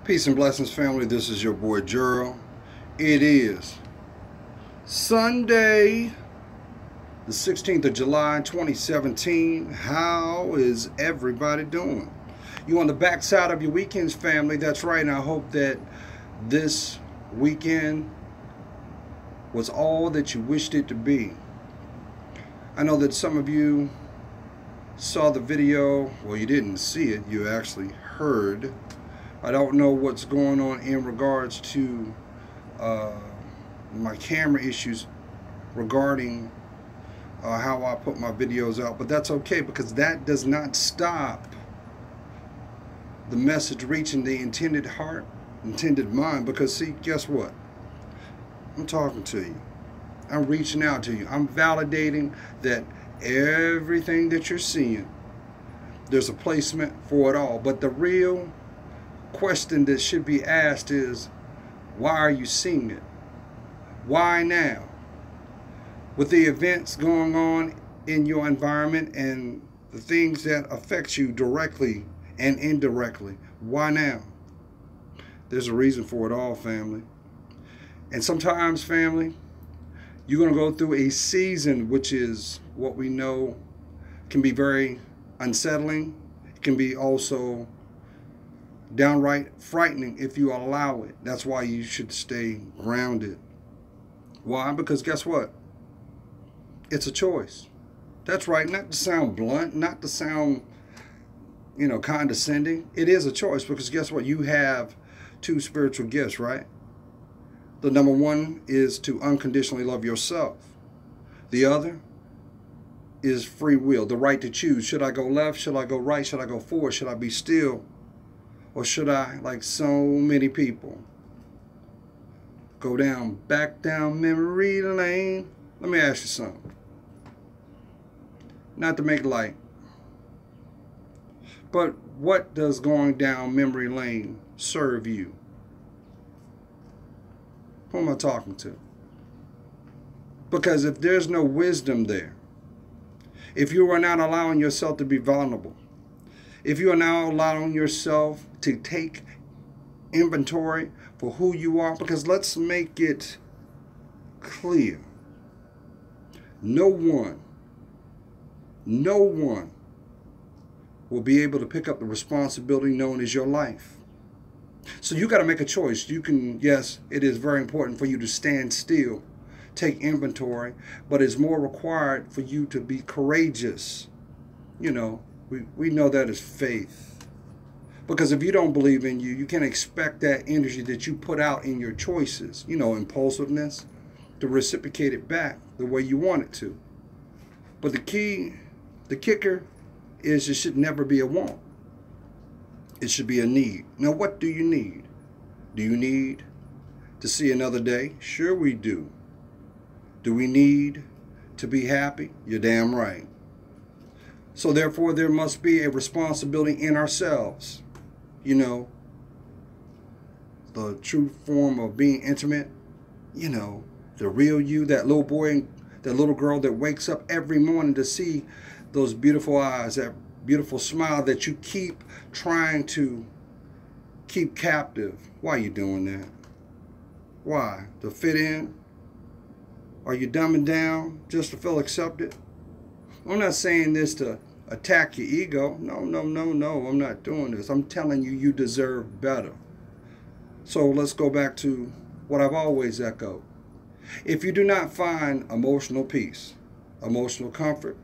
Peace and blessings, family. This is your boy Gerald. It is Sunday, the 16th of July, 2017. How is everybody doing? You on the backside of your weekends, family? That's right. And I hope that this weekend was all that you wished it to be. I know that some of you saw the video. Well, you didn't see it. You actually heard. I don't know what's going on in regards to my camera issues regarding how I put my videos out, but that's okay because that does not stop the message reaching the intended heart, intended mind. Because see, guess what? I'm talking to you. I'm reaching out to you. I'm validating that everything that you're seeing, there's a placement for it all. But the real question that should be asked is, why are you seeing it? Why now? With the events going on in your environment and the things that affect you directly and indirectly, why now? There's a reason for it all, family. And sometimes, family, you're going to go through a season which is what we know can be very unsettling. It can be also downright frightening if you allow it. That's why you should stay grounded. Why? Because guess what? It's a choice. That's right. Not to sound blunt, not to sound, condescending. It is a choice because guess what? You have two spiritual gifts, right? The number one is to unconditionally love yourself. The other is free will, the right to choose. Should I go left? Should I go right? Should I go forward? Should I be still? Or should I, like so many people, go back down memory lane? Let me ask you something. Not to make light, but what does going down memory lane serve you? Who am I talking to? Because if there's no wisdom there, if you are not allowing yourself to be vulnerable, if you are now allowing yourself to take inventory for who you are, because let's make it clear, no one will be able to pick up the responsibility known as your life. So you got to make a choice. You can, yes, it is very important for you to stand still, take inventory, but it's more required for you to be courageous. We know that is faith. Because if you don't believe in you, you can't expect that energy that you put out in your choices, impulsiveness, to reciprocate it back the way you want it to. But the kicker is it should never be a want. It should be a need. Now, what do you need? Do you need to see another day? Sure we do. Do we need to be happy? You're damn right. So therefore, there must be a responsibility in ourselves. The true form of being intimate, the real you, that little boy, that little girl that wakes up every morning to see those beautiful eyes, that beautiful smile that you keep trying to keep captive. Why are you doing that? Why? To fit in? Are you dumbing down just to feel accepted? I'm not saying this to attack your ego. No, I'm not doing this. I'm telling you, you deserve better. So let's go back to what I've always echoed. If you do not find emotional peace, emotional comfort,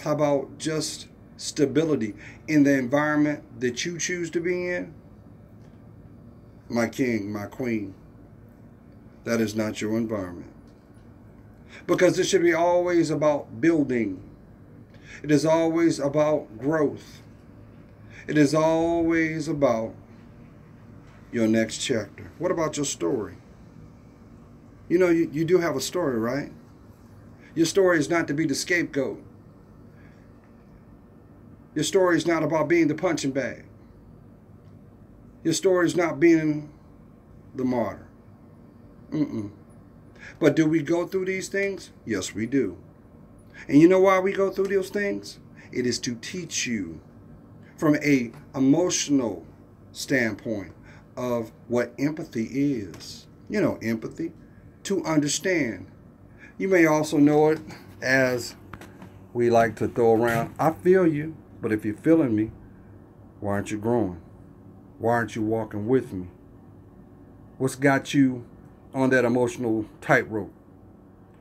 how about just stability in the environment that you choose to be in? My king, my queen, that is not your environment. Because it should be always about building. It is always about growth. It is always about your next chapter. What about your story? You do have a story, right? Your story is not to be the scapegoat. Your story is not about being the punching bag. Your story is not being the martyr. But do we go through these things? Yes, we do. And you know why we go through those things? It is to teach you from a emotional standpoint of what empathy is. You know, empathy, to understand. You may also know it as we like to throw around, I feel you, but if you're feeling me, why aren't you growing? Why aren't you walking with me? What's got you on that emotional tightrope?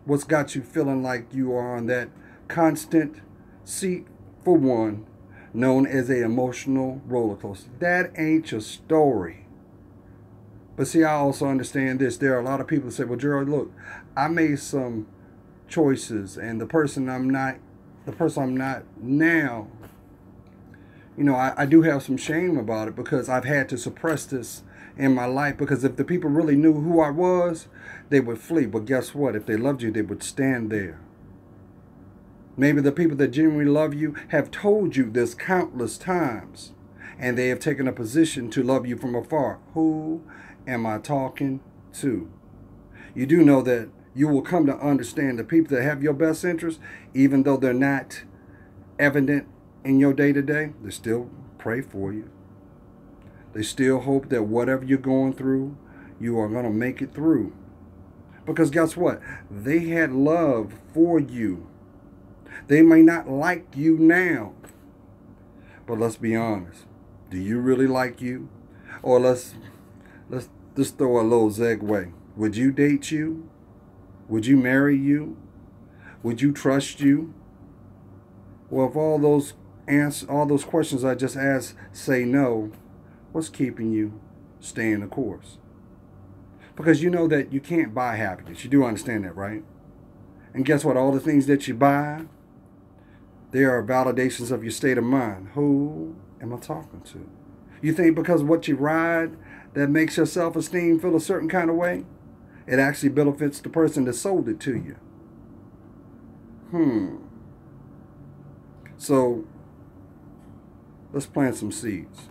What's got you feeling like you are on that constant seat for one, known as an emotional roller coaster? That ain't your story. But see, I also understand this. There are a lot of people that say, well, Gerald, look, I made some choices, and the person I'm not now, you know, I do have some shame about it because I've had to suppress this in my life, because if the people really knew who I was, they would flee. But guess what? If they loved you, they would stand there. Maybe the people that genuinely love you have told you this countless times, and they have taken a position to love you from afar. Who am I talking to? You do know that you will come to understand the people that have your best interest, even though they're not evident in your day-to-day, they still pray for you. They still hope that whatever you're going through, you are going to make it through. Because guess what? They had love for you. They may not like you now. But let's be honest. Do you really like you? Or let's just throw a little segue. Would you date you? Would you marry you? Would you trust you? Well, if all those questions I just asked say no, what's keeping you staying the course? Because you know that you can't buy happiness. You do understand that, right? And guess what? All the things that you buy, they are validations of your state of mind. Who am I talking to? You think because what you ride that makes your self-esteem feel a certain kind of way, it actually benefits the person that sold it to you. So let's plant some seeds.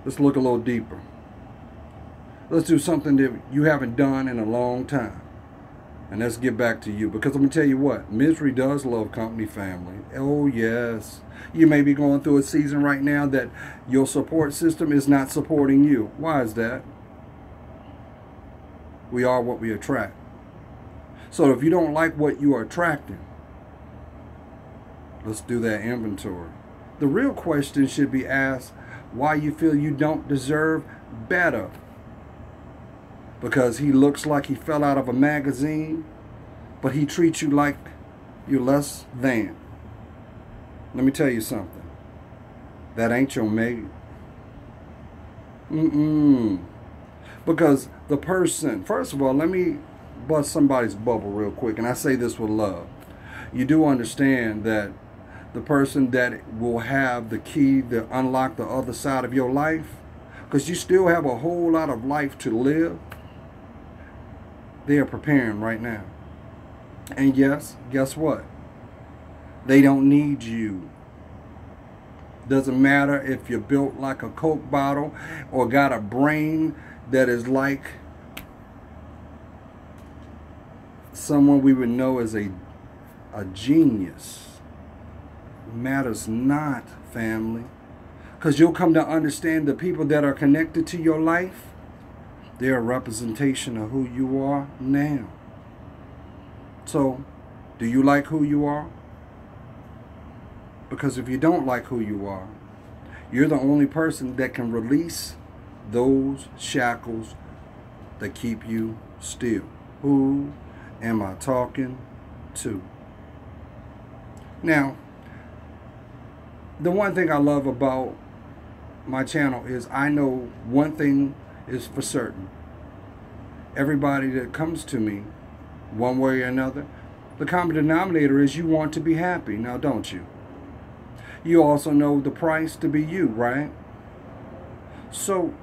Let's look a little deeper. Let's do something that you haven't done in a long time. And let's get back to you. Because let me tell you what, misery does love company, family. Oh, yes. You may be going through a season right now that your support system is not supporting you. Why is that? We are what we attract. So if you don't like what you are attracting, let's do that inventory. The real question should be asked, why you feel you don't deserve better. Because he looks like he fell out of a magazine, but he treats you like you're less than. Let me tell you something. That ain't your mate. Because the person, first of all, let me bust somebody's bubble real quick, and I say this with love. You do understand that the person that will have the key to unlock the other side of your life, because you still have a whole lot of life to live, they are preparing right now. And yes, guess what? They don't need you. Doesn't matter if you're built like a Coke bottle or got a brain that is like someone we would know as a genius. Matters not, family. Because you'll come to understand the people that are connected to your life, they're a representation of who you are now. So, do you like who you are? Because if you don't like who you are, you're the only person that can release those shackles that keep you still. Who am I talking to? Now, the one thing I love about my channel is I know one thing is for certain. Everybody that comes to me, one way or another, the common denominator is you want to be happy. Now, don't you? You also know the price to be you, right? So,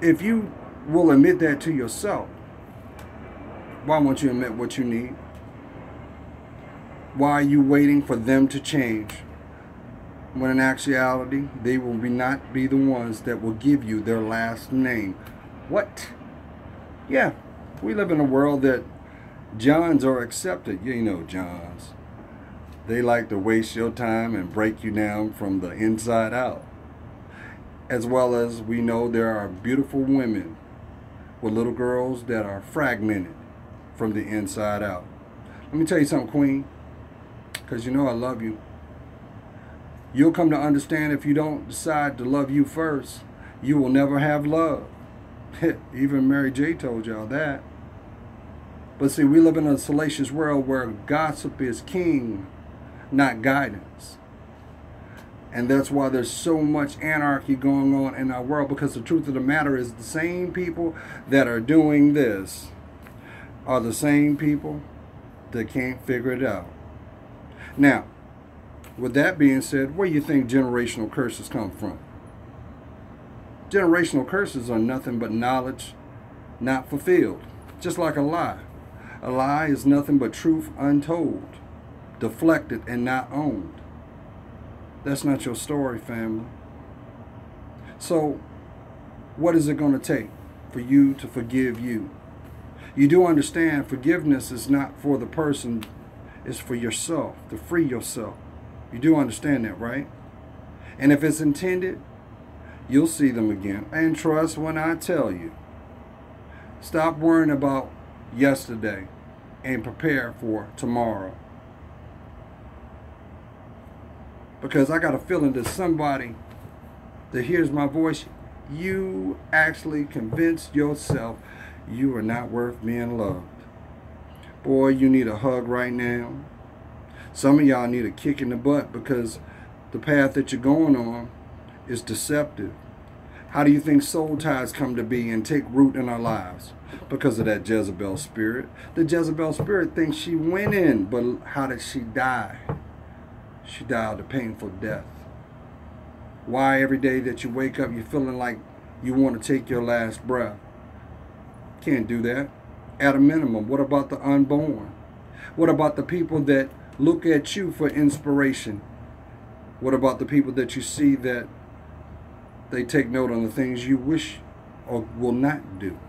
if you will admit that to yourself, why won't you admit what you need? Why are you waiting for them to change? When in actuality, they will not be the ones that will give you their last name. What? Yeah, we live in a world that Johns are accepted. You know Johns. They like to waste your time and break you down from the inside out. As well as we know there are beautiful women with little girls that are fragmented from the inside out. Let me tell you something, Queen, because you know I love you. You'll come to understand if you don't decide to love you first, you will never have love. Even Mary J told y'all that. But see, we live in a salacious world where gossip is king, not guidance. And that's why there's so much anarchy going on in our world, because the truth of the matter is the same people that are doing this are the same people that can't figure it out. Now, with that being said, where do you think generational curses come from? Generational curses are nothing but knowledge not fulfilled, just like a lie. A lie is nothing but truth untold, deflected and not owned. That's not your story, family. So, what is it going to take for you to forgive you? You do understand forgiveness is not for the person, it's for yourself, to free yourself. You do understand that, right? And if it's intended, you'll see them again. And trust when I tell you. Stop worrying about yesterday and prepare for tomorrow. Because I got a feeling that somebody that hears my voice, you actually convinced yourself you are not worth being loved. Boy, you need a hug right now. Some of y'all need a kick in the butt because the path that you're going on is deceptive. How do you think soul ties come to be and take root in our lives? Because of that Jezebel spirit. The Jezebel spirit thinks she went in, but how did she die? She died a painful death. Why every day that you wake up, you're feeling like you want to take your last breath? Can't do that. At a minimum, what about the unborn? What about the people that look at you for inspiration? What about the people that you see that they take note on the things you wish or will not do?